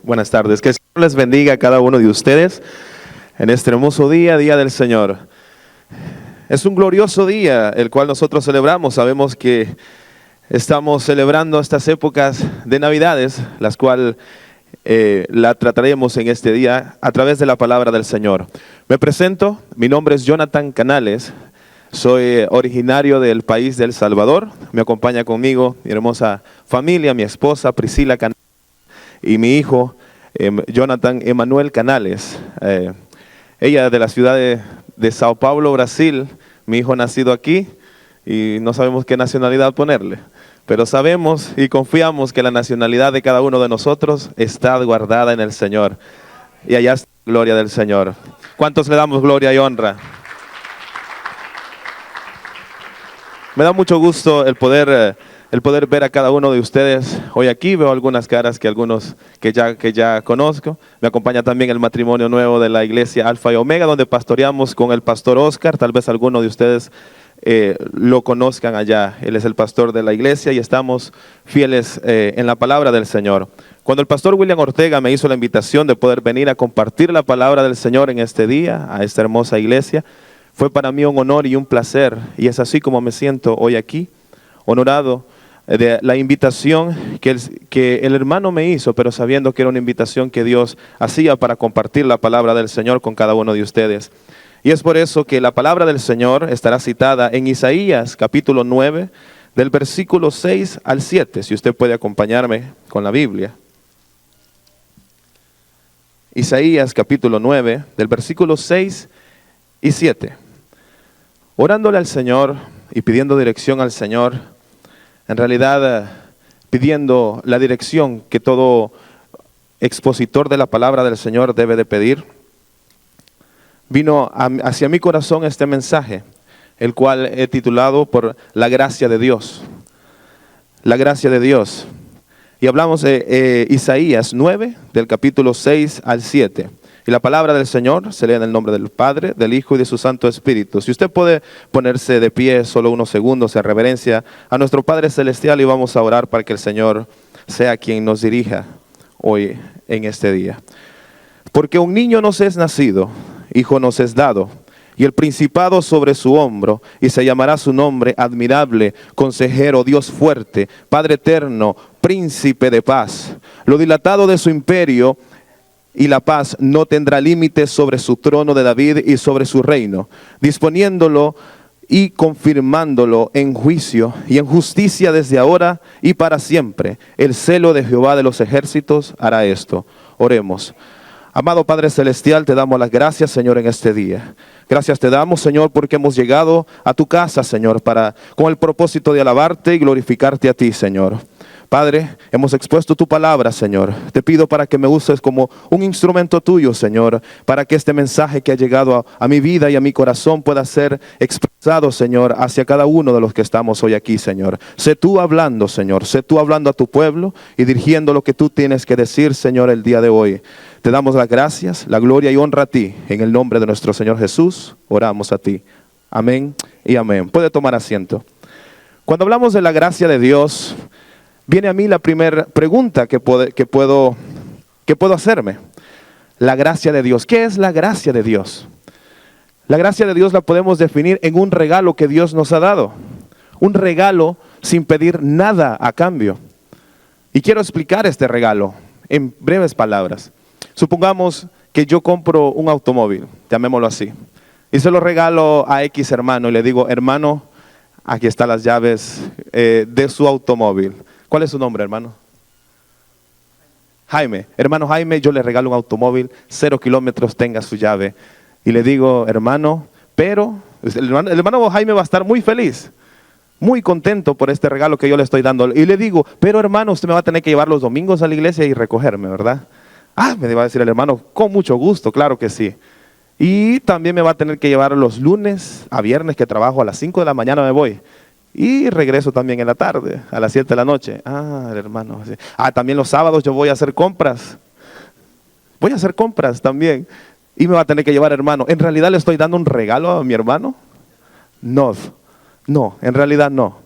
Buenas tardes. Que el Señor les bendiga a cada uno de ustedes en este hermoso día, Día del Señor. Es un glorioso día el cual nosotros celebramos. Sabemos que estamos celebrando estas épocas de Navidades, las cuales la trataremos en este día a través de la palabra del Señor. Me presento, mi nombre es Jonathan Canales, soy originario del país de El Salvador. Me acompaña conmigo mi hermosa familia, mi esposa Priscila Canales y mi hijo Jonathan Emanuel Canales. Ella de la ciudad de Sao Paulo, Brasil. Mi hijo nacido aquí y no sabemos qué nacionalidad ponerle, pero sabemos y confiamos que la nacionalidad de cada uno de nosotros está guardada en el Señor. Y allá está la gloria del Señor. ¿Cuántos le damos gloria y honra? Me da mucho gusto el poder ver a cada uno de ustedes hoy aquí. Veo algunas caras que ya conozco. Me acompaña también el matrimonio nuevo de la iglesia Alfa y Omega, donde pastoreamos con el pastor Oscar. Tal vez alguno de ustedes lo conozcan allá. Él es el pastor de la iglesia y estamos fieles en la palabra del Señor. Cuando el pastor William Ortega me hizo la invitación de poder venir a compartir la palabra del Señor en este día, a esta hermosa iglesia, fue para mí un honor y un placer, y es así como me siento hoy aquí, honorado de la invitación que el hermano me hizo, pero sabiendo que era una invitación que Dios hacía para compartir la palabra del Señor con cada uno de ustedes. Y es por eso que la palabra del Señor estará citada en Isaías capítulo 9, del versículo 6 al 7, si usted puede acompañarme con la Biblia. Isaías capítulo 9, del versículo 6 y 7. Orándole al Señor y pidiendo dirección al Señor, en realidad pidiendo la dirección que todo expositor de la palabra del Señor debe de pedir, vino hacia mi corazón este mensaje, el cual he titulado por la gracia de Dios. La gracia de Dios. Y hablamos de Isaías 9, del capítulo 6 al 7. Y la palabra del Señor se lee en el nombre del Padre, del Hijo y de su Santo Espíritu. Si usted puede ponerse de pie solo unos segundos en reverencia a nuestro Padre Celestial, y vamos a orar para que el Señor sea quien nos dirija hoy en este día. Porque un niño nos es nacido, hijo nos es dado, y el principado sobre su hombro, y se llamará su nombre admirable, consejero, Dios fuerte, Padre eterno, príncipe de paz. Lo dilatado de su imperio y la paz no tendrá límites sobre su trono de David y sobre su reino, disponiéndolo y confirmándolo en juicio y en justicia desde ahora y para siempre. El celo de Jehová de los ejércitos hará esto. Oremos. Amado Padre Celestial, te damos las gracias, Señor, en este día. Gracias te damos, Señor, porque hemos llegado a tu casa, Señor, con el propósito de alabarte y glorificarte a ti, Señor. Padre, hemos expuesto tu palabra, Señor. Te pido para que me uses como un instrumento tuyo, Señor, para que este mensaje que ha llegado a mi vida y a mi corazón pueda ser expresado, Señor, hacia cada uno de los que estamos hoy aquí, Señor. Sé tú hablando, Señor. Sé tú hablando a tu pueblo y dirigiendo lo que tú tienes que decir, Señor, el día de hoy. Te damos las gracias, la gloria y honra a ti. En el nombre de nuestro Señor Jesús, oramos a ti. Amén y amén. Puede tomar asiento. Cuando hablamos de la gracia de Dios, viene a mí la primera pregunta que puedo hacerme. La gracia de Dios. ¿Qué es la gracia de Dios? La gracia de Dios la podemos definir en un regalo que Dios nos ha dado. Un regalo sin pedir nada a cambio. Y quiero explicar este regalo en breves palabras. Supongamos que yo compro un automóvil, llamémoslo así, y se lo regalo a X hermano y le digo, hermano, aquí están las llaves de su automóvil. ¿Cuál es su nombre, hermano? Jaime. Hermano Jaime, yo le regalo un automóvil, 0 kilómetros, tenga su llave. Y le digo, hermano, pero el hermano Jaime va a estar muy feliz, muy contento por este regalo que yo le estoy dando. Y le digo, pero hermano, usted me va a tener que llevar los domingos a la iglesia y recogerme, ¿verdad? Me va a decir el hermano, con mucho gusto, claro que sí. Y también me va a tener que llevar los lunes a viernes, que trabajo a las 5 de la mañana me voy. Y regreso también en la tarde, a las 7 de la noche. El hermano. También los sábados yo voy a hacer compras. Voy a hacer compras también. Y me va a tener que llevar, hermano. ¿En realidad le estoy dando un regalo a mi hermano? No, en realidad no.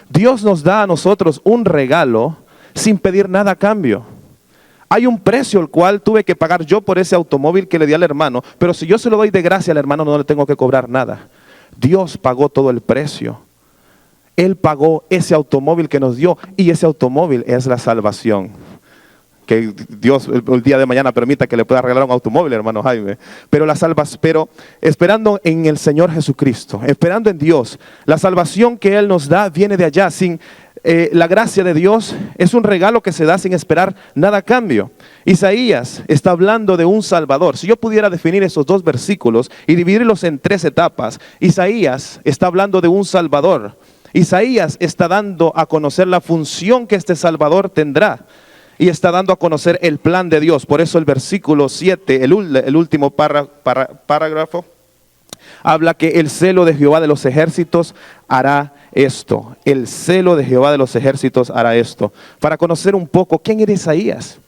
Dios nos da a nosotros un regalo sin pedir nada a cambio. Hay un precio el cual tuve que pagar yo por ese automóvil que le di al hermano, pero si yo se lo doy de gracia al hermano no le tengo que cobrar nada. Dios pagó todo el precio. Él pagó ese automóvil que nos dio y ese automóvil es la salvación. Que Dios el día de mañana permita que le pueda regalar un automóvil, hermano Jaime. Pero esperando en el Señor Jesucristo, esperando en Dios, la salvación que Él nos da viene de allá. La gracia de Dios es un regalo que se da sin esperar nada a cambio. Isaías está hablando de un Salvador. Si yo pudiera definir esos dos versículos y dividirlos en tres etapas, Isaías está hablando de un Salvador. Isaías está dando a conocer la función que este Salvador tendrá y está dando a conocer el plan de Dios. Por eso el versículo 7, el último parágrafo, habla que el celo de Jehová de los ejércitos hará esto. El celo de Jehová de los ejércitos hará esto. Para conocer un poco, ¿quién era Isaías?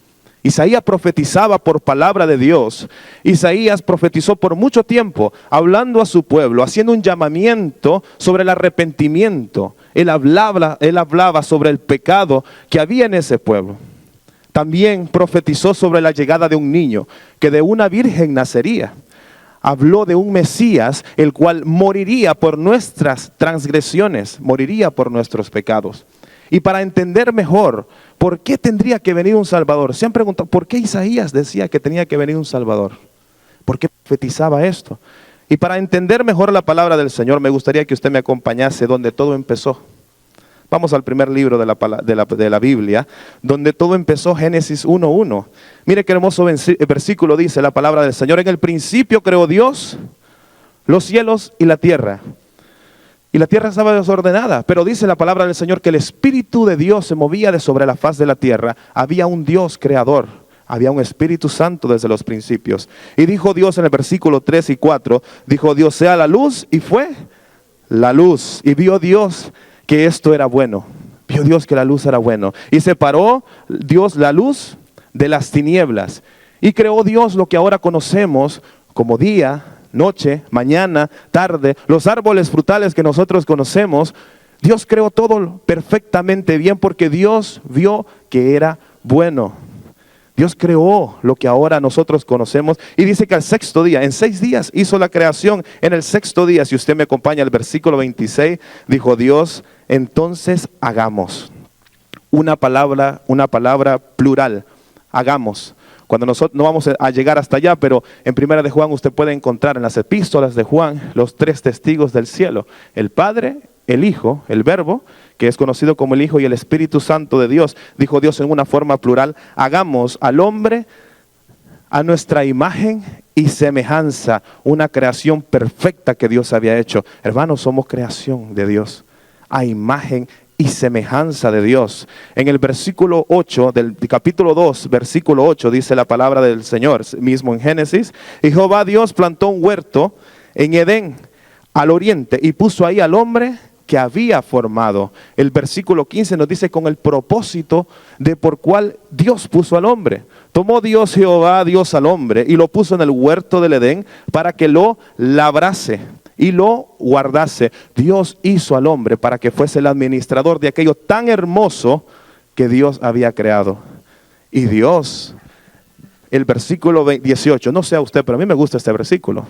Isaías profetizaba por palabra de Dios. Isaías profetizó por mucho tiempo, hablando a su pueblo, haciendo un llamamiento sobre el arrepentimiento. Él hablaba sobre el pecado que había en ese pueblo. También profetizó sobre la llegada de un niño, que de una virgen nacería. Habló de un Mesías, el cual moriría por nuestras transgresiones, moriría por nuestros pecados. Y para entender mejor, ¿por qué tendría que venir un Salvador? Se han preguntado, ¿por qué Isaías decía que tenía que venir un Salvador? ¿Por qué profetizaba esto? Y para entender mejor la palabra del Señor, me gustaría que usted me acompañase donde todo empezó. Vamos al primer libro de la Biblia, donde todo empezó, Génesis 1:1. Mire qué hermoso versículo dice la palabra del Señor. En el principio creó Dios los cielos y la tierra. Y la tierra estaba desordenada, pero dice la palabra del Señor que el Espíritu de Dios se movía de sobre la faz de la tierra. Había un Dios creador, había un Espíritu Santo desde los principios. Y dijo Dios en el versículo 3 y 4, dijo Dios sea la luz, y fue la luz. Y vio Dios que esto era bueno. Vio Dios que la luz era bueno. Y separó Dios la luz de las tinieblas. Y creó Dios lo que ahora conocemos como día, noche, mañana, tarde, los árboles frutales que nosotros conocemos. Dios creó todo perfectamente bien porque Dios vio que era bueno. Dios creó lo que ahora nosotros conocemos y dice que al sexto día, en 6 días hizo la creación. En el sexto día, si usted me acompaña al versículo 26, dijo Dios, entonces hagamos. Una palabra plural, hagamos. Cuando nosotros no vamos a llegar hasta allá, pero en Primera de Juan usted puede encontrar en las epístolas de Juan los 3 testigos del cielo. El Padre, el Hijo, el Verbo, que es conocido como el Hijo, y el Espíritu Santo de Dios. Dijo Dios en una forma plural, hagamos al hombre a nuestra imagen y semejanza, una creación perfecta que Dios había hecho. Hermanos, somos creación de Dios, a imagen y semejanza de Dios. En el versículo 8 del capítulo 2, versículo 8, dice la palabra del Señor, mismo en Génesis, y Jehová Dios plantó un huerto en Edén, al oriente, y puso ahí al hombre que había formado. El versículo 15 nos dice con el propósito de por cual Dios puso al hombre. Tomó Dios Jehová, Dios al hombre, y lo puso en el huerto del Edén para que lo labrase y lo guardase. Dios hizo al hombre para que fuese el administrador de aquello tan hermoso que Dios había creado. Y Dios, el versículo 18, no sé a usted, pero a mí me gusta este versículo.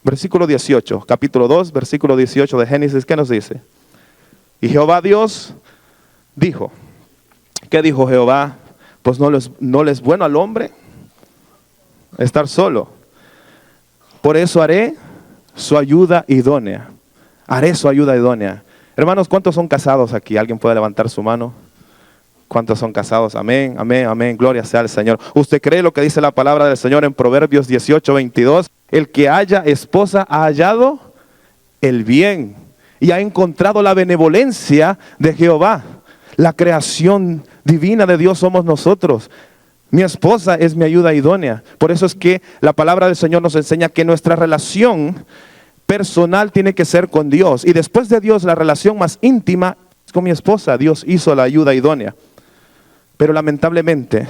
Versículo 18, capítulo 2, versículo 18 de Génesis, ¿qué nos dice? Y Jehová Dios dijo, ¿qué dijo Jehová? Pues no le es bueno al hombre estar solo. Por eso haré su ayuda idónea. Haré su ayuda idónea. Hermanos, ¿cuántos son casados aquí? ¿Alguien puede levantar su mano? ¿Cuántos son casados? Amén, amén, amén. Gloria sea al Señor. ¿Usted cree lo que dice la palabra del Señor en Proverbios 18:22? El que haya esposa ha hallado el bien y ha encontrado la benevolencia de Jehová. La creación divina de Dios somos nosotros. Mi esposa es mi ayuda idónea. Por eso es que la palabra del Señor nos enseña que nuestra relación personal tiene que ser con Dios. Y después de Dios, la relación más íntima es con mi esposa. Dios hizo la ayuda idónea. Pero lamentablemente,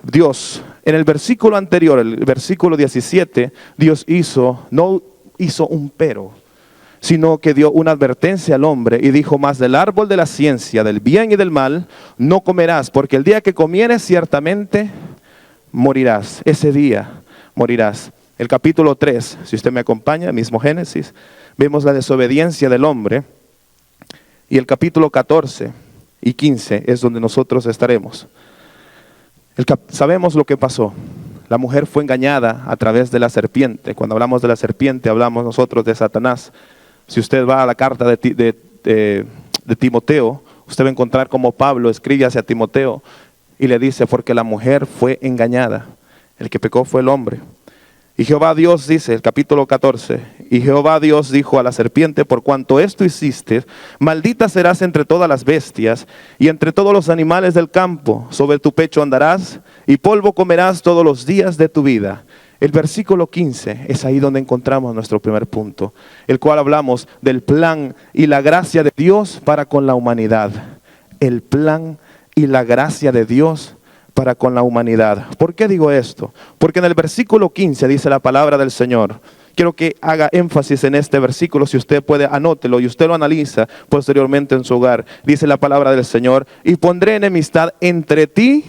Dios, en el versículo anterior, el versículo 17, Dios no hizo un pero, sino que dio una advertencia al hombre y dijo, más del árbol de la ciencia, del bien y del mal, no comerás, porque el día que comieres ciertamente morirás. Ese día morirás. El capítulo 3, si usted me acompaña, mismo Génesis, vemos la desobediencia del hombre. Y el capítulo 14 y 15 es donde nosotros estaremos. Sabemos lo que pasó. La mujer fue engañada a través de la serpiente. Cuando hablamos de la serpiente, hablamos nosotros de Satanás. Si usted va a la carta de Timoteo, usted va a encontrar como Pablo escribe hacia Timoteo y le dice, porque la mujer fue engañada. El que pecó fue el hombre. Y Jehová Dios dice, el capítulo 14, y Jehová Dios dijo a la serpiente, por cuanto esto hiciste, maldita serás entre todas las bestias y entre todos los animales del campo. Sobre tu pecho andarás y polvo comerás todos los días de tu vida. El versículo 15 es ahí donde encontramos nuestro primer punto, el cual hablamos del plan y la gracia de Dios para con la humanidad. El plan y la gracia de Dios para con la humanidad. ¿Por qué digo esto? Porque en el versículo 15 dice la palabra del Señor. Quiero que haga énfasis en este versículo, si usted puede, anótelo y usted lo analiza posteriormente en su hogar. Dice la palabra del Señor, y pondré enemistad entre ti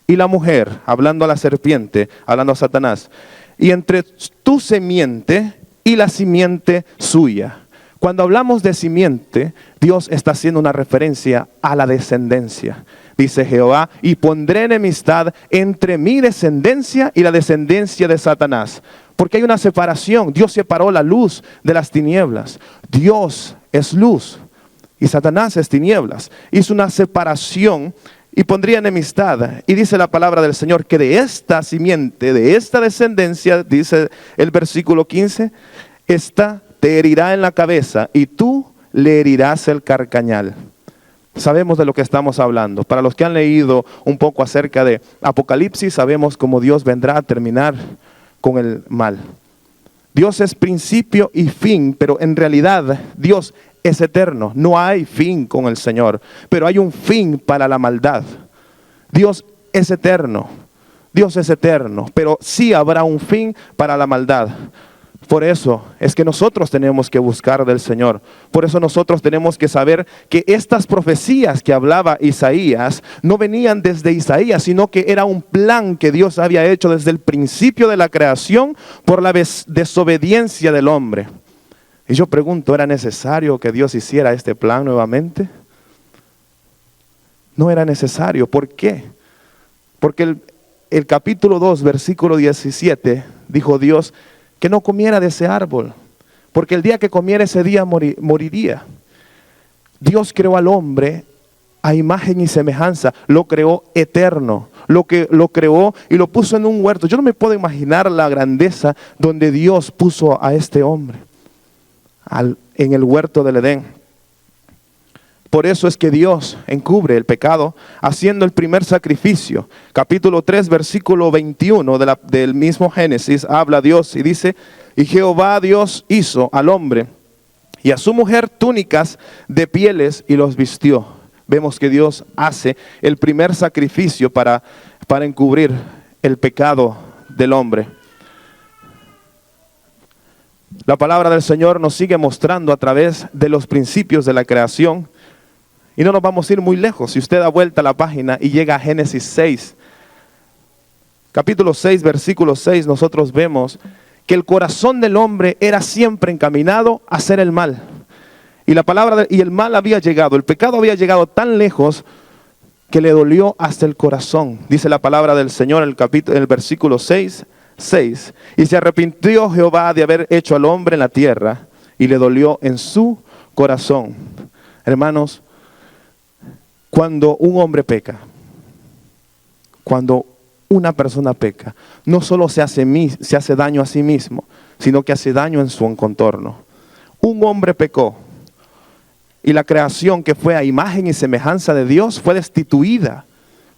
y la mujer, hablando a la serpiente, hablando a Satanás, y entre tu simiente y la simiente suya. Cuando hablamos de simiente, Dios está haciendo una referencia a la descendencia. Dice Jehová, y pondré enemistad entre mi descendencia y la descendencia de Satanás. Porque hay una separación. Dios separó la luz de las tinieblas. Dios es luz y Satanás es tinieblas. Hizo una separación y pondría enemistad. Y dice la palabra del Señor que de esta simiente, de esta descendencia, dice el versículo 15, esta te herirá en la cabeza y tú le herirás el carcañal. Sabemos de lo que estamos hablando. Para los que han leído un poco acerca de Apocalipsis, sabemos cómo Dios vendrá a terminar con el mal. Dios es principio y fin, pero en realidad Dios es eterno. No hay fin con el Señor, pero hay un fin para la maldad. Dios es eterno. Dios es eterno, pero sí habrá un fin para la maldad. Por eso es que nosotros tenemos que buscar del Señor. Por eso nosotros tenemos que saber que estas profecías que hablaba Isaías no venían desde Isaías, sino que era un plan que Dios había hecho desde el principio de la creación por la desobediencia del hombre. Y yo pregunto, ¿era necesario que Dios hiciera este plan nuevamente? No era necesario. ¿Por qué? Porque el capítulo 2, versículo 17, dijo Dios que no comiera de ese árbol, porque el día que comiera ese día moriría. Dios creó al hombre a imagen y semejanza, lo creó eterno, lo creó y lo puso en un huerto. Yo no me puedo imaginar la grandeza donde Dios puso a este hombre, en el huerto del Edén. Por eso es que Dios encubre el pecado haciendo el primer sacrificio. Capítulo 3, versículo 21 del mismo Génesis, habla Dios y dice, y Jehová Dios hizo al hombre y a su mujer túnicas de pieles y los vistió. Vemos que Dios hace el primer sacrificio para encubrir el pecado del hombre. La palabra del Señor nos sigue mostrando a través de los principios de la creación. Y no nos vamos a ir muy lejos. Si usted da vuelta a la página y llega a Génesis 6, capítulo 6, versículo 6, nosotros vemos que el corazón del hombre era siempre encaminado a hacer el mal. Y el mal había llegado, el pecado había llegado tan lejos que le dolió hasta el corazón. Dice la palabra del Señor en el versículo 6, y se arrepintió Jehová de haber hecho al hombre en la tierra y le dolió en su corazón. Hermanos, cuando un hombre peca, cuando una persona peca, no solo se hace daño a sí mismo, sino que hace daño en su contorno. Un hombre pecó y la creación que fue a imagen y semejanza de Dios fue destituida.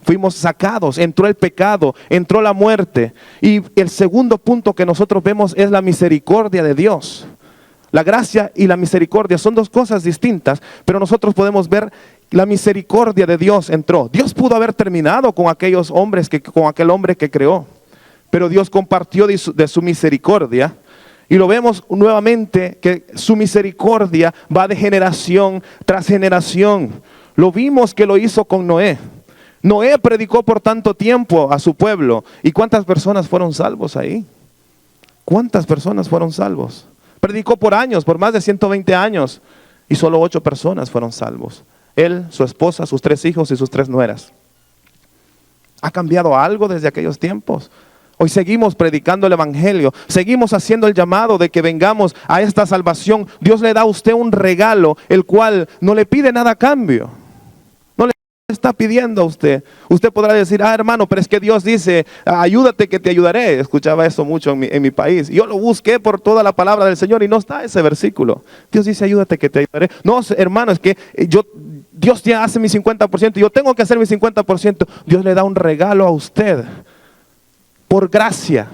Fuimos sacados, entró el pecado, entró la muerte. Y el segundo punto que nosotros vemos es la misericordia de Dios. La gracia y la misericordia son dos cosas distintas, pero nosotros podemos ver la misericordia de Dios entró. Dios pudo haber terminado con aquellos hombres, con aquel hombre que creó, pero Dios compartió de su misericordia. Y lo vemos nuevamente que su misericordia va de generación tras generación. Lo vimos que lo hizo con Noé. Noé predicó por tanto tiempo a su pueblo. ¿Y cuántas personas fueron salvos ahí? ¿Cuántas personas fueron salvos? Predicó por años, por más de 120 años. Y solo 8 personas fueron salvos. Él, su esposa, sus 3 hijos y sus 3 nueras. ¿Ha cambiado algo desde aquellos tiempos? Hoy seguimos predicando el evangelio, seguimos haciendo el llamado de que vengamos a esta salvación. Dios le da a usted un regalo, el cual no le pide nada a cambio. No le está pidiendo a usted. Usted podrá decir, hermano, pero es que Dios dice, ayúdate que te ayudaré. Escuchaba eso mucho en mi país. Yo lo busqué por toda la palabra del Señor y no está ese versículo. Dios dice, ayúdate que te ayudaré. No, hermano, es que Dios ya hace mi 50% y yo tengo que hacer mi 50%. Dios le da un regalo a usted. Por gracia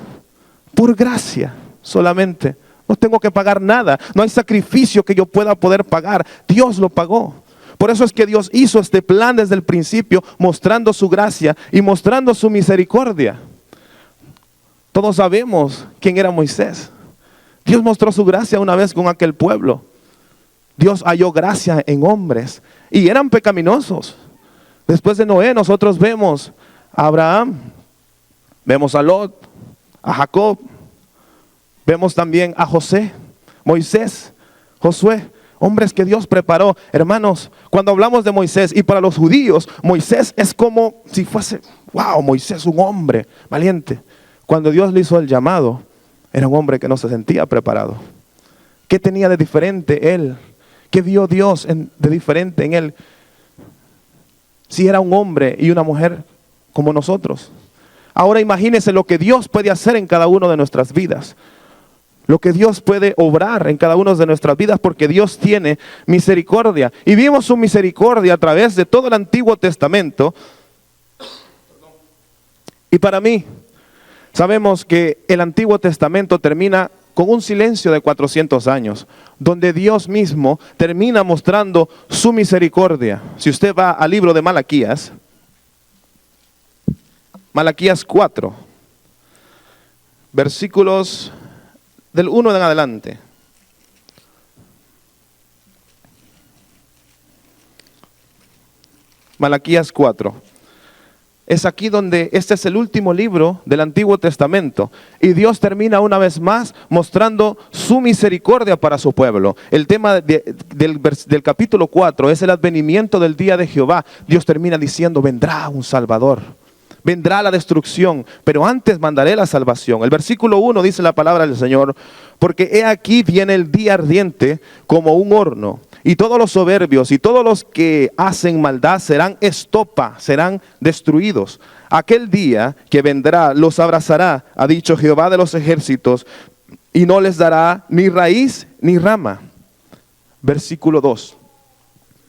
solamente. No tengo que pagar nada. No hay sacrificio que yo pueda poder pagar. Dios lo pagó. Por eso es que Dios hizo este plan desde el principio, mostrando su gracia y mostrando su misericordia. Todos sabemos quién era Moisés. Dios mostró su gracia una vez con aquel pueblo. Dios halló gracia en hombres y eran pecaminosos. Después de Noé nosotros vemos a Abraham, vemos a Lot, a Jacob, vemos también a José, Moisés, Josué, hombres que Dios preparó. Hermanos, cuando hablamos de Moisés y para los judíos, Moisés es como si fuese, wow, Moisés un hombre valiente. Cuando Dios le hizo el llamado, era un hombre que no se sentía preparado. ¿Qué tenía de diferente él? ¿Qué vio Dios de diferente en él? Si era un hombre y una mujer como nosotros. Ahora imagínense lo que Dios puede hacer en cada una de nuestras vidas. Lo que Dios puede obrar en cada una de nuestras vidas, porque Dios tiene misericordia. Y vimos su misericordia a través de todo el Antiguo Testamento. Y para mí, sabemos que el Antiguo Testamento termina con un silencio de 400 años, donde Dios mismo termina mostrando su misericordia. Si usted va al libro de Malaquías, Malaquías 4, versículos del 1 en adelante. Malaquías 4. Es aquí donde este es el último libro del Antiguo Testamento. Y Dios termina una vez más mostrando su misericordia para su pueblo. El tema del capítulo 4 es el advenimiento del día de Jehová. Dios termina diciendo, vendrá un Salvador. Vendrá la destrucción, pero antes mandaré la salvación. El versículo 1 dice la palabra del Señor, porque he aquí viene el día ardiente como un horno, y todos los soberbios y todos los que hacen maldad serán estopa, serán destruidos. Aquel día que vendrá los abrazará, ha dicho Jehová de los ejércitos, y no les dará ni raíz ni rama. Versículo 2.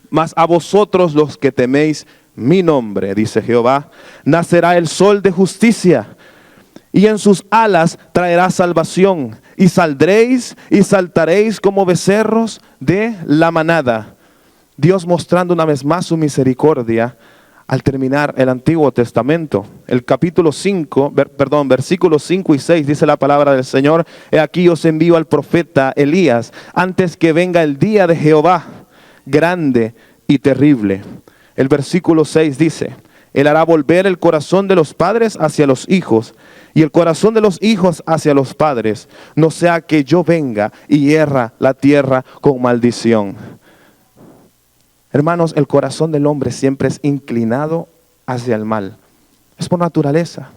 Mas a vosotros los que teméis mi nombre, dice Jehová, nacerá el sol de justicia, y en sus alas traerá salvación, y saldréis y saltaréis como becerros de la manada. Dios mostrando una vez más su misericordia al terminar el Antiguo Testamento. El capítulo 5, versículos 5 y 6 dice la palabra del Señor, he aquí os envío al profeta Elías, antes que venga el día de Jehová, grande y terrible. El versículo 6 dice, Él hará volver el corazón de los padres hacia los hijos, y el corazón de los hijos hacia los padres, no sea que yo venga y hierra la tierra con maldición. Hermanos, el corazón del hombre siempre es inclinado hacia el mal. Es por naturaleza.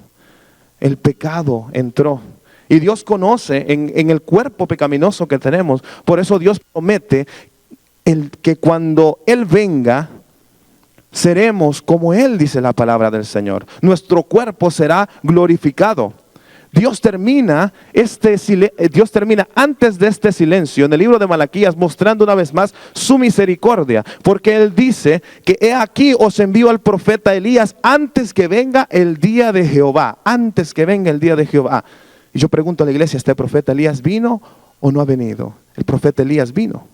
El pecado entró. Y Dios conoce en el cuerpo pecaminoso que tenemos. Por eso Dios promete que cuando Él venga, seremos como Él, dice la palabra del Señor. Nuestro cuerpo será glorificado. Dios termina antes de este silencio en el libro de Malaquías mostrando una vez más su misericordia, porque Él dice que he aquí os envío al profeta Elías antes que venga el día de Jehová, antes que venga el día de Jehová. Y yo pregunto a la iglesia, ¿este profeta Elías vino o no ha venido? El profeta Elías vino.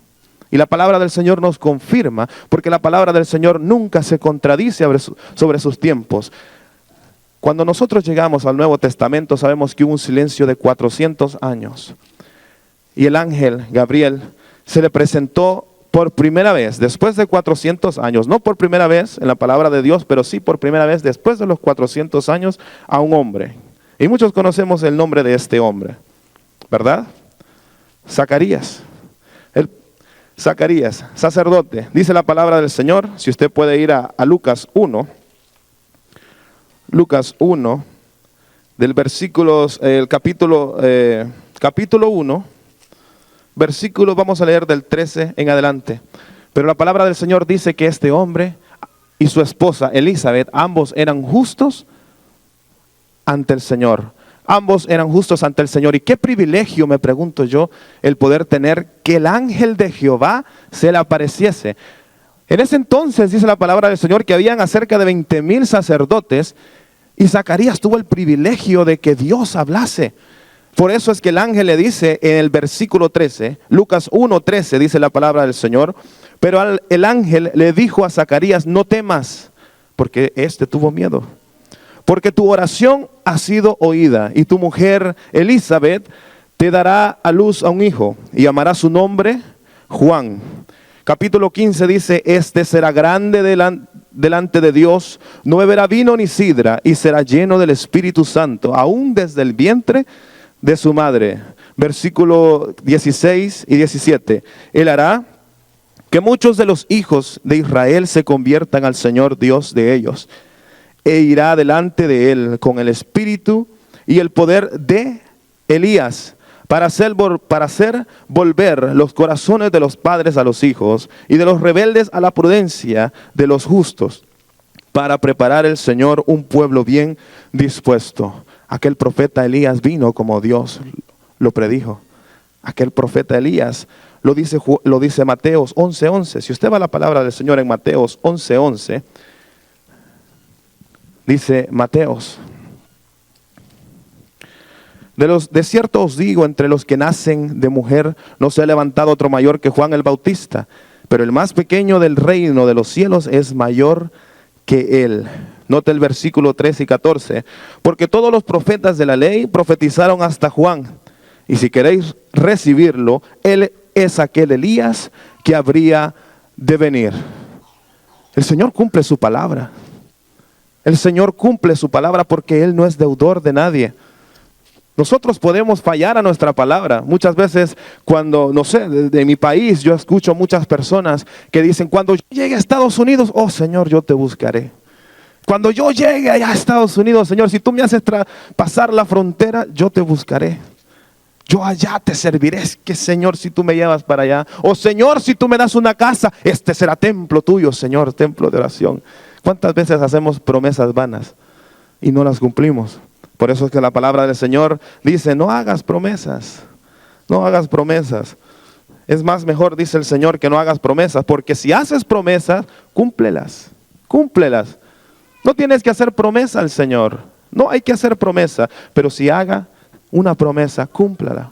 Y la palabra del Señor nos confirma, porque la palabra del Señor nunca se contradice sobre sus tiempos. Cuando nosotros llegamos al Nuevo Testamento, sabemos que hubo un silencio de 400 años. Y el ángel Gabriel se le presentó por primera vez, después de 400 años, no por primera vez en la palabra de Dios, pero sí por primera vez después de los 400 años, a un hombre. Y muchos conocemos el nombre de este hombre, ¿verdad? Zacarías. Zacarías, sacerdote. Dice la palabra del Señor, si usted puede ir a Lucas 1, Lucas 1, del versículos, el capítulo 1, versículo, vamos a leer del 13 en adelante. Pero la palabra del Señor dice que este hombre y su esposa Elizabeth, ambos eran justos ante el Señor. Ambos eran justos ante el Señor. Y qué privilegio, me pregunto yo, el poder tener que el ángel de Jehová se le apareciese. En ese entonces dice la palabra del Señor que habían acerca de 20,000 sacerdotes y Zacarías tuvo el privilegio de que Dios hablase. Por eso es que el ángel le dice en el versículo 13, Lucas 1:13 dice la palabra del Señor, pero el ángel le dijo a Zacarías, no temas, porque éste tuvo miedo. Porque tu oración ha sido oída y tu mujer Elizabeth te dará a luz a un hijo y llamará su nombre Juan. Capítulo 15 dice, este será grande delante de Dios, no beberá vino ni sidra y será lleno del Espíritu Santo, aún desde el vientre de su madre. Versículo 16 y 17, él hará que muchos de los hijos de Israel se conviertan al Señor Dios de ellos. E irá delante de él con el espíritu y el poder de Elías para hacer volver los corazones de los padres a los hijos y de los rebeldes a la prudencia de los justos, para preparar el Señor un pueblo bien dispuesto. Aquel profeta Elías vino como Dios lo predijo. Aquel profeta Elías lo dice Mateos 11:11. Si usted va a la palabra del Señor en Mateos 11:11, dice Mateos, de cierto os digo, entre los que nacen de mujer no se ha levantado otro mayor que Juan el Bautista, pero el más pequeño del reino de los cielos es mayor que él. Note el versículo 13 y 14, porque todos los profetas de la ley profetizaron hasta Juan, y si queréis recibirlo, él es aquel Elías que habría de venir. El Señor cumple su palabra. El Señor cumple su palabra porque Él no es deudor de nadie. Nosotros podemos fallar a nuestra palabra. Muchas veces cuando, no sé, de mi país yo escucho muchas personas que dicen, cuando yo llegue a Estados Unidos, oh Señor, yo te buscaré. Cuando yo llegue allá a Estados Unidos, Señor, si tú me haces pasar la frontera, yo te buscaré. Yo allá te serviré. Es que Señor, si tú me llevas para allá. O Señor, si tú me das una casa, este será templo tuyo, Señor, templo de oración. ¿Cuántas veces hacemos promesas vanas y no las cumplimos? Por eso es que la palabra del Señor dice, no hagas promesas, no hagas promesas. Es más mejor, dice el Señor, que no hagas promesas, porque si haces promesas, cúmplelas, cúmplelas. No tienes que hacer promesa al Señor, no hay que hacer promesa, pero si haga una promesa, cúmplala.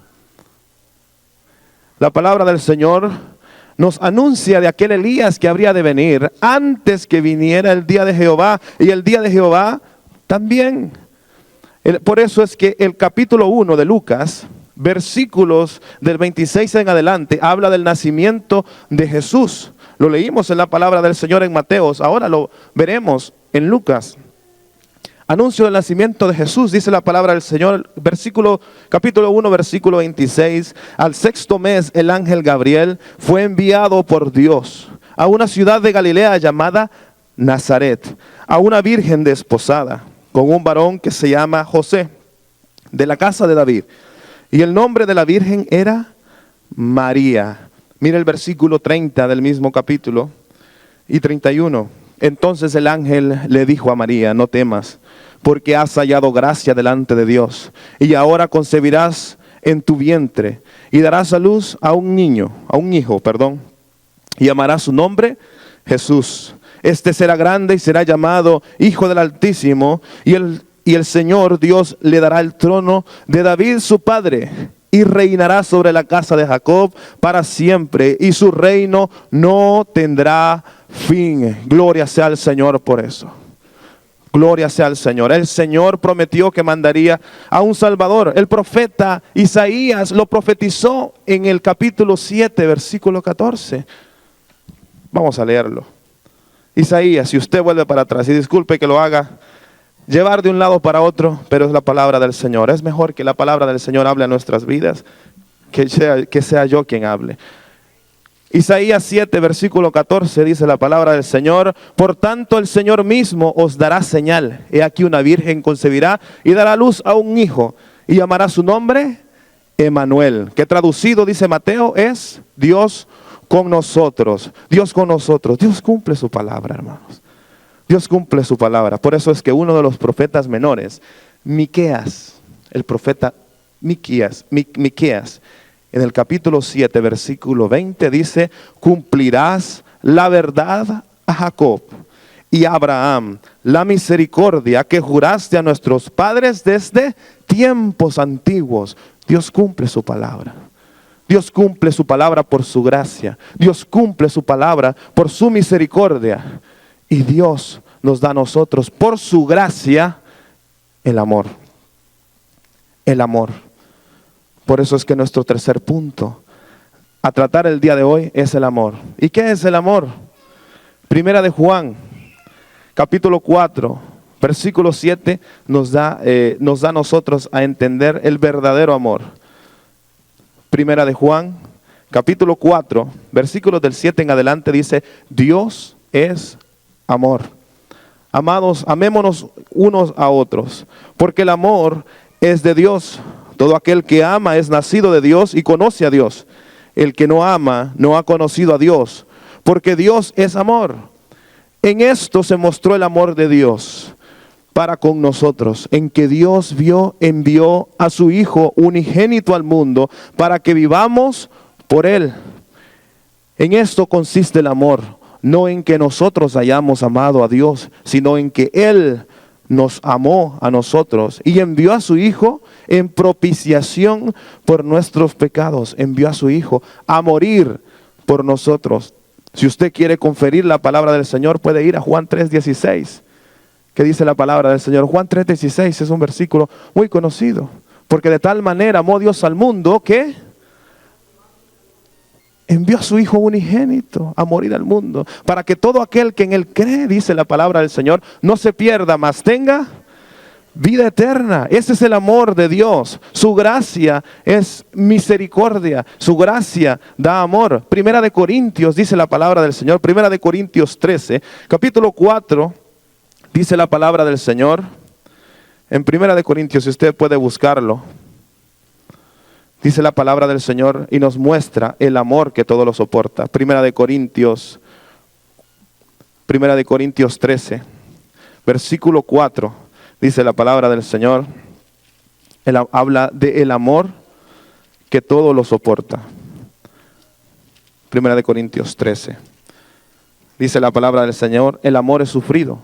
La palabra del Señor nos anuncia de aquel Elías que habría de venir antes que viniera el día de Jehová, y el día de Jehová también. Por eso es que el capítulo 1 de Lucas, versículos del 26 en adelante, habla del nacimiento de Jesús. Lo leímos en la palabra del Señor en Mateos, ahora lo veremos en Lucas. Anuncio del nacimiento de Jesús, dice la palabra del Señor, capítulo 1, versículo 26. Al sexto mes el ángel Gabriel fue enviado por Dios a una ciudad de Galilea llamada Nazaret, a una virgen desposada, con un varón que se llama José, de la casa de David. Y el nombre de la virgen era María. Mira el versículo 30 del mismo capítulo y 31. Entonces el ángel le dijo a María, no temas, porque has hallado gracia delante de Dios. Y ahora concebirás en tu vientre y darás a luz a un hijo. Y llamarás su nombre Jesús. Este será grande y será llamado Hijo del Altísimo, y el Señor Dios le dará el trono de David su padre, y reinará sobre la casa de Jacob para siempre, y su reino no tendrá fin. Gloria sea al Señor por eso. Gloria sea al Señor. El Señor prometió que mandaría a un Salvador. El profeta Isaías lo profetizó en el capítulo 7, versículo 14. Vamos a leerlo. Isaías, si usted vuelve para atrás, y disculpe que lo haga, llevar de un lado para otro, pero es la palabra del Señor. Es mejor que la palabra del Señor hable a nuestras vidas, que sea yo quien hable. Isaías 7, versículo 14, dice la palabra del Señor: por tanto el Señor mismo os dará señal. He aquí una virgen concebirá y dará luz a un hijo, y llamará su nombre Emmanuel, que traducido, dice Mateo, es Dios con nosotros. Dios con nosotros. Dios cumple su palabra, hermanos. Dios cumple su palabra. Por eso es que uno de los profetas menores, Miqueas, el profeta Miqueas, en el capítulo 7, versículo 20, dice: cumplirás la verdad a Jacob y a Abraham, la misericordia que juraste a nuestros padres desde tiempos antiguos. Dios cumple su palabra. Dios cumple su palabra por su gracia. Dios cumple su palabra por su misericordia. Y Dios nos da a nosotros por su gracia el amor. El amor. Por eso es que nuestro tercer punto a tratar el día de hoy es el amor. ¿Y qué es el amor? Primera de Juan, capítulo 4, versículo 7, nos da a nosotros a entender el verdadero amor. Primera de Juan, capítulo 4, versículos del 7 en adelante, dice: Dios es amor. Amados, amémonos unos a otros, porque el amor es de Dios. Todo aquel que ama es nacido de Dios y conoce a Dios. El que no ama no ha conocido a Dios, porque Dios es amor. En esto se mostró el amor de Dios para con nosotros, en que Dios envió a su Hijo unigénito al mundo para que vivamos por Él. En esto consiste el amor, no en que nosotros hayamos amado a Dios, sino en que Él nos amó a nosotros y envió a su Hijo en propiciación por nuestros pecados. Envió a su Hijo a morir por nosotros. Si usted quiere conferir la palabra del Señor, puede ir a Juan 3:16. ¿Qué dice la palabra del Señor? Juan 3:16 es un versículo muy conocido. Porque de tal manera amó Dios al mundo que envió a su Hijo unigénito a morir al mundo, para que todo aquel que en Él cree, dice la palabra del Señor, no se pierda, mas tenga vida eterna. Ese es el amor de Dios. Su gracia es misericordia. Su gracia da amor. Primera de Corintios, dice la palabra del Señor. Primera de Corintios 13, capítulo 4, dice la palabra del Señor. En Primera de Corintios, si usted puede buscarlo, dice la palabra del Señor y nos muestra el amor que todo lo soporta. Primera de Corintios 13, versículo 4, dice la palabra del Señor. Él habla del amor que todo lo soporta. Primera de Corintios 13. Dice la palabra del Señor: el amor es sufrido,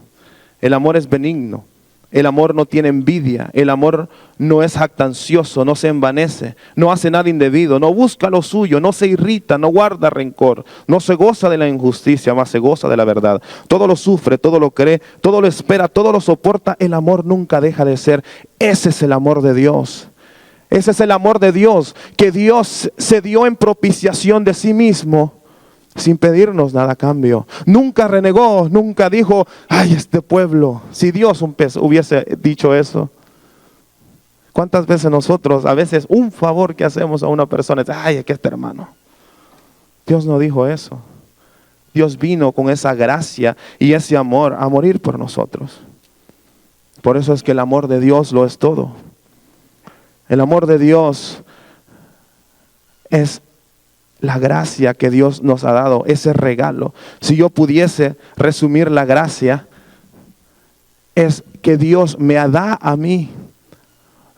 el amor es benigno. El amor no tiene envidia, el amor no es jactancioso, no se envanece, no hace nada indebido, no busca lo suyo, no se irrita, no guarda rencor, no se goza de la injusticia, más se goza de la verdad. Todo lo sufre, todo lo cree, todo lo espera, todo lo soporta. El amor nunca deja de ser. Ese es el amor de Dios. Ese es el amor de Dios, que Dios se dio en propiciación de sí mismo, sin pedirnos nada a cambio. Nunca renegó, nunca dijo: ay, este pueblo. Si Dios hubiese dicho eso, ¿cuántas veces nosotros, a veces un favor que hacemos a una persona, es: ay, es que este hermano? Dios no dijo eso. Dios vino con esa gracia y ese amor a morir por nosotros. Por eso es que el amor de Dios lo es todo. El amor de Dios es la gracia que Dios nos ha dado, ese regalo. Si yo pudiese resumir la gracia, es que Dios me da a mí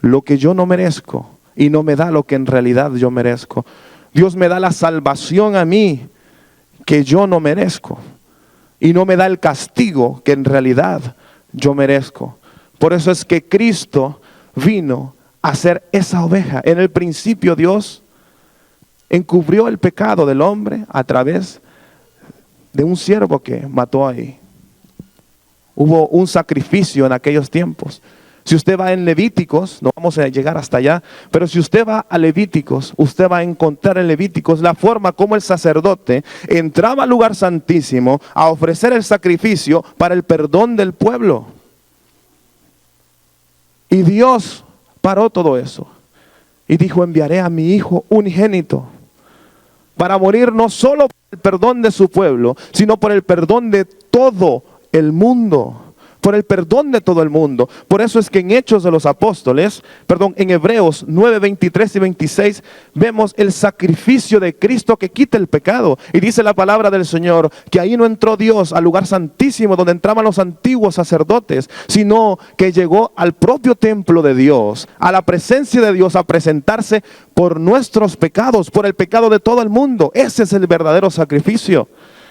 lo que yo no merezco y no me da lo que en realidad yo merezco. Dios me da la salvación a mí que yo no merezco y no me da el castigo que en realidad yo merezco. Por eso es que Cristo vino a ser esa oveja. En el principio Dios encubrió el pecado del hombre a través de un siervo que mató ahí. Hubo un sacrificio en aquellos tiempos. Si usted va en Levíticos, no vamos a llegar hasta allá, pero si usted va a Levíticos, usted va a encontrar en Levíticos la forma como el sacerdote entraba al lugar santísimo a ofrecer el sacrificio para el perdón del pueblo. Y Dios paró todo eso y dijo: enviaré a mi Hijo unigénito para morir no solo por el perdón de su pueblo, sino por el perdón de todo el mundo. Por el perdón de todo el mundo. Por eso es que en Hechos de los Apóstoles, en Hebreos 9, 23 y 26, vemos el sacrificio de Cristo que quita el pecado. Y dice la palabra del Señor que ahí no entró Dios al lugar santísimo donde entraban los antiguos sacerdotes, sino que llegó al propio templo de Dios, a la presencia de Dios, a presentarse por nuestros pecados, por el pecado de todo el mundo. Ese es el verdadero sacrificio.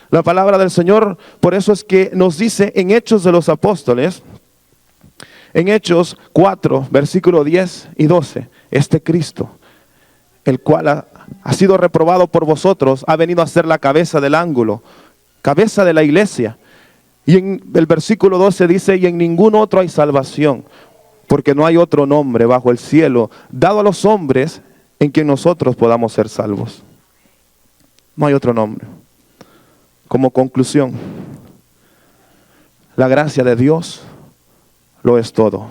La palabra del Señor, por eso es que nos dice en Hechos de los Apóstoles, en Hechos 4, versículo 10 y 12, este Cristo, el cual ha sido reprobado por vosotros, ha venido a ser la cabeza del ángulo, cabeza de la iglesia. Y en el versículo 12 dice: y en ningún otro hay salvación, porque no hay otro nombre bajo el cielo dado a los hombres en que nosotros podamos ser salvos. No hay otro nombre. Como conclusión, la gracia de Dios lo es todo.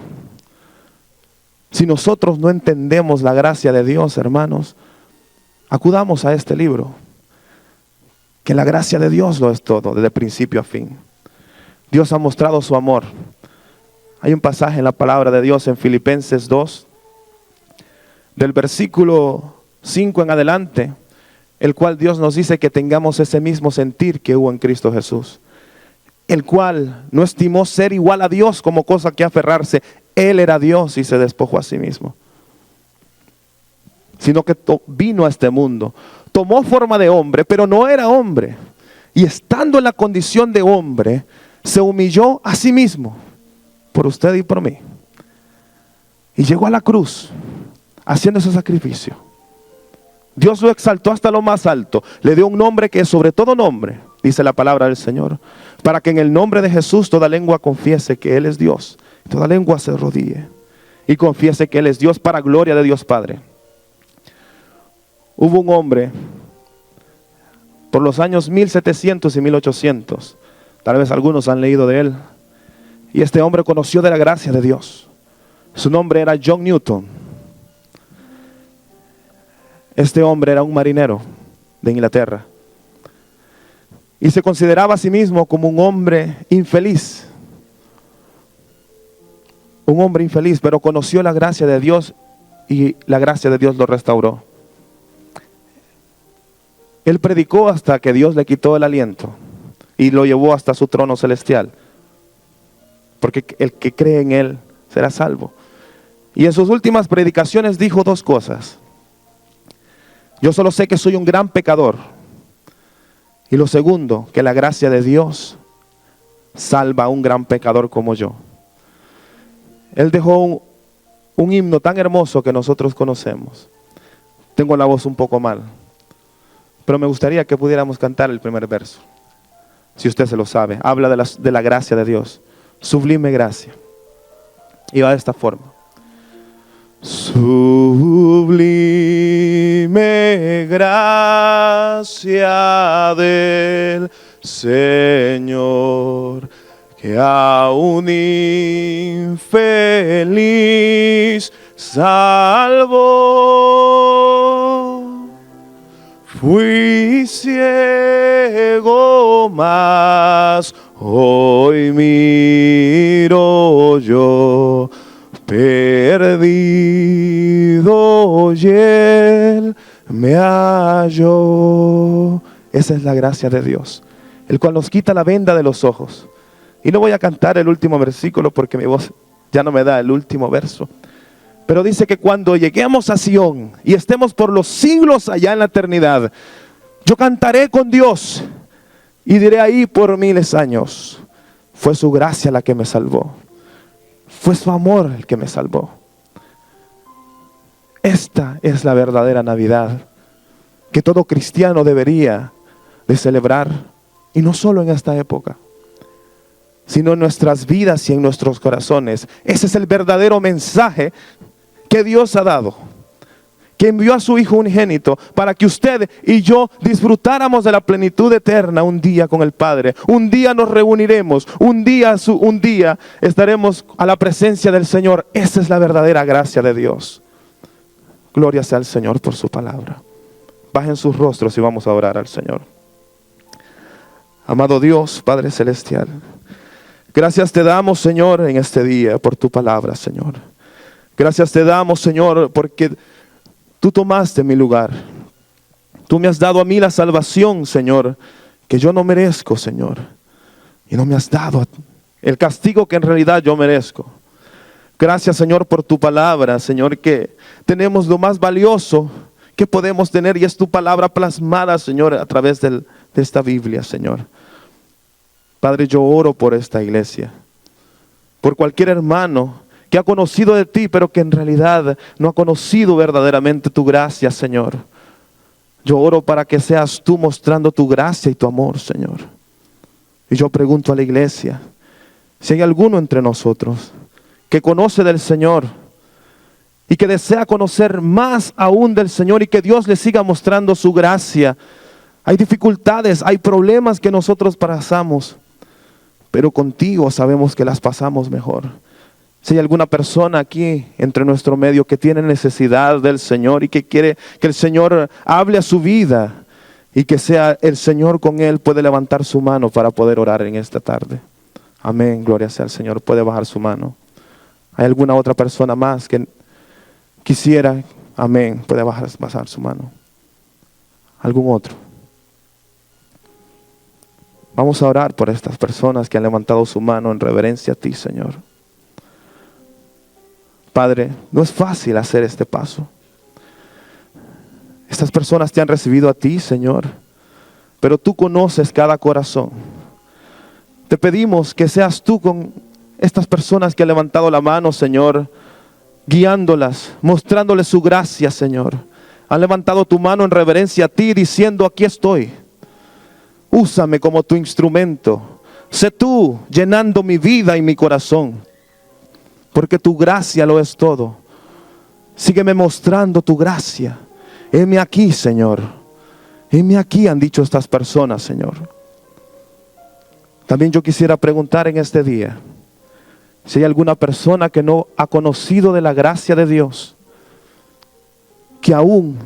Si nosotros no entendemos la gracia de Dios, hermanos, acudamos a este libro, que la gracia de Dios lo es todo, desde principio a fin. Dios ha mostrado su amor. Hay un pasaje en la palabra de Dios en Filipenses 2, del versículo 5 en adelante, el cual Dios nos dice que tengamos ese mismo sentir que hubo en Cristo Jesús, el cual no estimó ser igual a Dios como cosa que aferrarse. Él era Dios y se despojó a sí mismo, sino que vino a este mundo, tomó forma de hombre, pero no era hombre, y estando en la condición de hombre, se humilló a sí mismo por usted y por mí, y llegó a la cruz haciendo ese sacrificio. Dios lo exaltó hasta lo más alto, le dio un nombre que es sobre todo nombre, dice la palabra del Señor, para que en el nombre de Jesús toda lengua confiese que Él es Dios, toda lengua se arrodille y confiese que Él es Dios, para gloria de Dios Padre. Hubo un hombre por los años 1700 y 1800, tal vez algunos han leído de él, y este hombre conoció de la gracia de Dios. Su nombre era John Newton. Este hombre era un marinero de Inglaterra y se consideraba a sí mismo como un hombre infeliz. Un hombre infeliz, pero conoció la gracia de Dios y la gracia de Dios lo restauró. Él predicó hasta que Dios le quitó el aliento y lo llevó hasta su trono celestial, porque el que cree en Él será salvo. Y en sus últimas predicaciones dijo dos cosas: yo solo sé que soy un gran pecador. Y lo segundo, que la gracia de Dios salva a un gran pecador como yo. Él dejó un himno tan hermoso que nosotros conocemos. Tengo la voz un poco mal, pero me gustaría que pudiéramos cantar el primer verso. Si usted se lo sabe, habla de la gracia de Dios. Sublime gracia. Y va de esta forma. Sublime gracia del Señor, que a un infeliz salvó. Fui ciego, mas hoy miro yo. Perdido y Él me halló. Esa es la gracia de Dios, el cual nos quita la venda de los ojos. Y no voy a cantar el último versículo porque mi voz ya no me da el último verso. Pero dice que cuando lleguemos a Sión y estemos por los siglos allá en la eternidad, yo cantaré con Dios y diré ahí por miles años: fue su gracia la que me salvó. Fue su amor el que me salvó. Esta es la verdadera Navidad que todo cristiano debería de celebrar, y no solo en esta época. sino en nuestras vidas y en nuestros corazones. Ese es el verdadero mensaje que Dios ha dado, que envió a su Hijo unigénito para que usted y yo disfrutáramos de la plenitud eterna un día con el Padre. Un día nos reuniremos, un día estaremos a la presencia del Señor. Esa es la verdadera gracia de Dios. Gloria sea al Señor por su palabra. Bajen sus rostros y vamos a orar al Señor. Amado Dios, Padre Celestial, gracias te damos, Señor, en este día por tu palabra, Señor. Gracias te damos, Señor, porque tú tomaste mi lugar. Tú me has dado a mí la salvación, Señor, que yo no merezco, Señor. Y no me has dado el castigo que en realidad yo merezco. Gracias, Señor, por tu palabra, Señor, que tenemos lo más valioso que podemos tener, y es tu palabra plasmada, Señor, a través de esta Biblia, Señor. Padre, yo oro por esta iglesia, por cualquier hermano que ha conocido de ti, pero que en realidad no ha conocido verdaderamente tu gracia, Señor. Yo oro para que seas tú mostrando tu gracia y tu amor, Señor. Y yo pregunto a la iglesia, si hay alguno entre nosotros que conoce del Señor y que desea conocer más aún del Señor y que Dios le siga mostrando su gracia. Hay dificultades, hay problemas que nosotros pasamos, pero contigo sabemos que las pasamos mejor. Si hay alguna persona aquí entre nuestro medio que tiene necesidad del Señor y que quiere que el Señor hable a su vida y que sea el Señor con él, puede levantar su mano para poder orar en esta tarde. Amén, gloria sea al Señor. Puede bajar su mano. ¿Hay alguna otra persona más que quisiera? Amén, puede bajar su mano. ¿Algún otro? Vamos a orar por estas personas que han levantado su mano en reverencia a ti, Señor. Padre, no es fácil hacer este paso. Estas personas te han recibido a ti, Señor, pero tú conoces cada corazón. Te pedimos que seas tú con estas personas que han levantado la mano, Señor, guiándolas, mostrándoles su gracia, Señor. Han levantado tu mano en reverencia a ti, diciendo: aquí estoy. Úsame como tu instrumento. Sé tú llenando mi vida y mi corazón, porque tu gracia lo es todo. Sígueme mostrando tu gracia. Heme aquí, Señor. Heme aquí, han dicho estas personas, Señor. También yo quisiera preguntar en este día, si hay alguna persona que no ha conocido de la gracia de Dios, que aún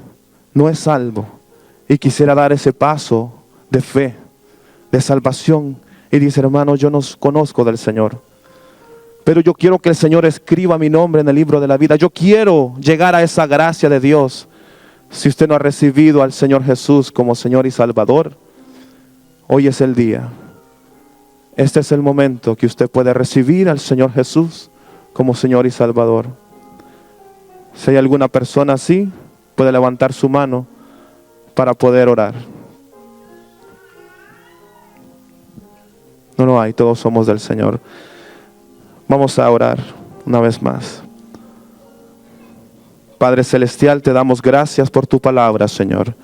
no es salvo y quisiera dar ese paso de fe, de salvación, y dice: hermano, yo no conozco del Señor, pero yo quiero que el Señor escriba mi nombre en el libro de la vida. Yo quiero llegar a esa gracia de Dios. Si usted no ha recibido al Señor Jesús como Señor y Salvador, hoy es el día. Este es el momento que usted puede recibir al Señor Jesús como Señor y Salvador. Si hay alguna persona así, puede levantar su mano para poder orar. No hay, todos somos del Señor. Vamos a orar una vez más. Padre Celestial, te damos gracias por tu palabra, Señor.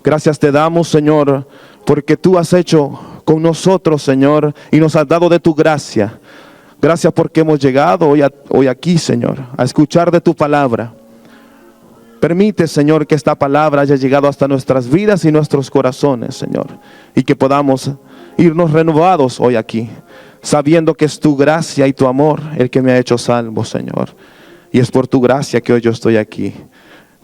Gracias te damos, Señor, porque tú has hecho con nosotros, Señor, y nos has dado de tu gracia. Gracias porque hemos llegado hoy aquí, Señor, a escuchar de tu palabra. Permite, Señor, que esta palabra haya llegado hasta nuestras vidas y nuestros corazones, Señor, y que podamos irnos renovados hoy aquí, sabiendo que es tu gracia y tu amor el que me ha hecho salvo, Señor. Y es por tu gracia que hoy yo estoy aquí.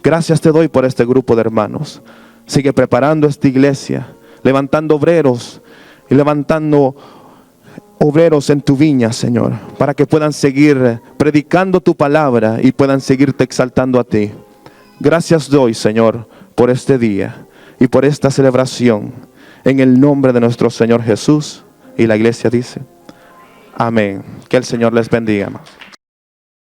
Gracias te doy por este grupo de hermanos. Sigue preparando esta iglesia, levantando obreros y levantando obreros en tu viña, Señor, para que puedan seguir predicando tu palabra y puedan seguirte exaltando a ti. Gracias doy, Señor, por este día y por esta celebración, en el nombre de nuestro Señor Jesús. Y la iglesia dice: amén. Que el Señor les bendiga, hermanos.